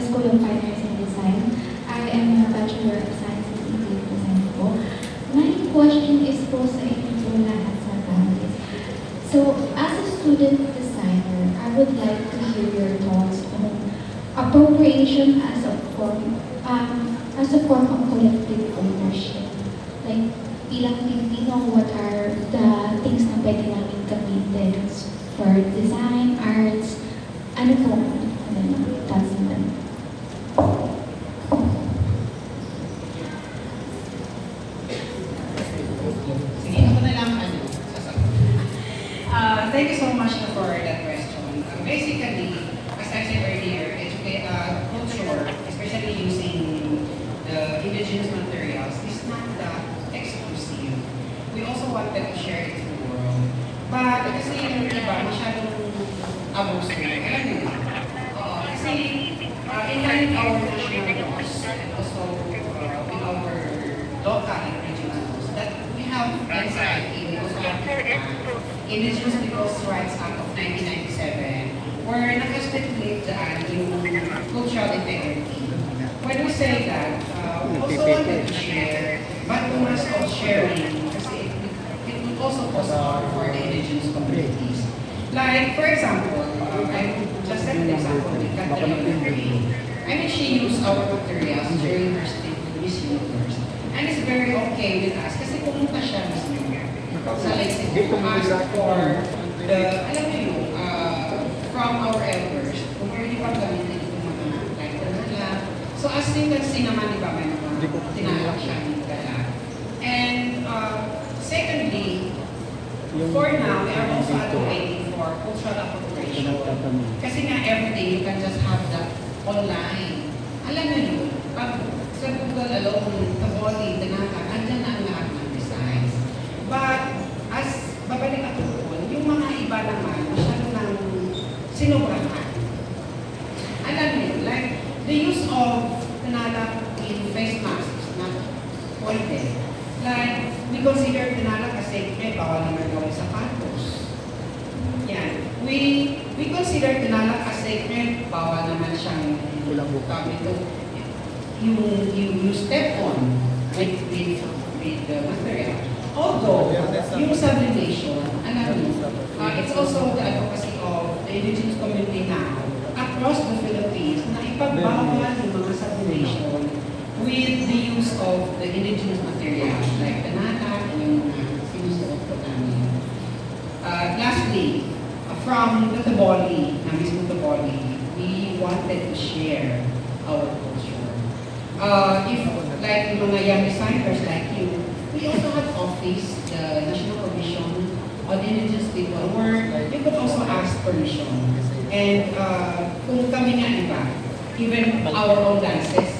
School of Fine Arts and Design. I am a Bachelor of Science in Interior Design po. My question is po sa inyo po lahat sa panel. So, as a student designer, I would like to hear your thoughts on appropriation as a form of collective ownership. Like, bilang Pilipino, what are the things na pwede namin gamitin for design, arts, ano po, thoughts na. Sige, ako na lang sasagot. Thank you so much for that question. Basically, as I said earlier, culture, especially using the indigenous materials, is not that exclusive. We also wanted to share it to the world. But kasi yung iba, masyadong abuso. Alam niyo na. Kasi in line with our national laws and also with our local and regional laws, that we have NCIP, we also have Indigenous Peoples' Rights Act of 1997, where nakastipulate dyan yung cultural integrity. When we say that, we also wanted to share, but we must all sharing kasi it would also cause harm for the indigenous communities. Like, for example, I just set an example with Catherine Murray. I mean, she used our materials during her stay with Miss Universe. And it's very okay with us kasi pumunta siya mismo sa Lexington to ask for the, alam mo yun, from our elders, kung pwede pa gamitin itong mga like nila. So as you can see naman, di ba, may mga tinalak siya ng gala. And secondly, for now, we are also advocating for cultural appropriation. Kasi nga, everything, you can just have that online. Alam niyo yun, pag sa Google alone, Taboli, Tanaka, andyan na ang lahat ng designs. But, as babalik ako doon, yung mga iba naman, masyado nang sinubrahan. Alam niyo, like, the use of Tanaka in face masks, not pwede. Like, we consider Tanaka kasi bawal naman gawin sa campus. Yan. We consider Tanaka kasi bawal naman siyang yung step on with the material. Although, yung sublimation, alam niyo, it's also the advocacy of the indigenous community now across the Philippines na ipagbawal yung mga sublimation with the use of the indigenous materials like the nata and yung sinusuot ko namin. Lastly, from the Taboli, na mismo Taboli, we wanted to share our culture. If like yung mga young designers like you, we also have office, the National Commission on Indigenous People, where you could also ask permission. And kung kami nga iba, even our own dances,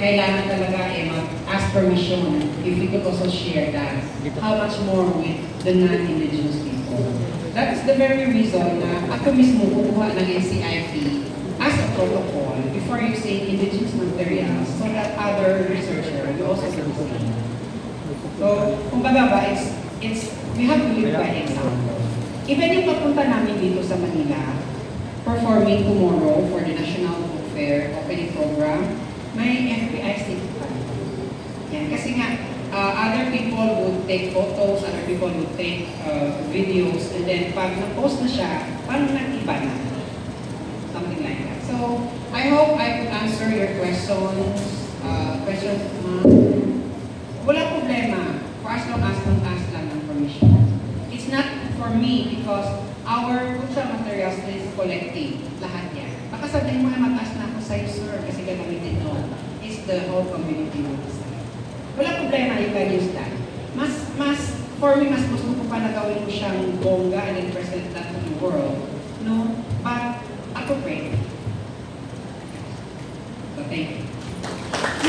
kailangan talaga mag-ask permission if we could also share that. How much more with the non-Indigenous people. That is the very reason na ako mismo kumuha ng NCIP as a protocol before using indigenous materials so that other researchers will also do the same. So, kumbaga ba, we have to live by example. Even yung papunta namin dito sa Manila, performing tomorrow for the National Book Fair opening program, may FBI sticker pa. Yan, kasi nga, other people would take photos, other people would take videos, and then pag na-post na siya, parang nag-iba na. Something like that. So, I hope I could answer your questions. Wala problema for as long as mag-ask lang ng permission. It's not for me because our cultural materials is collective. Lahat yan. Baka sabihin mo ay mag-ask na ako sa'yo, sir, kasi gagamitin no. It's the whole community will decide. Wala problema, you can use that. For me, mas gusto ko pa na gawin mo siyang bongga and then present that to the world.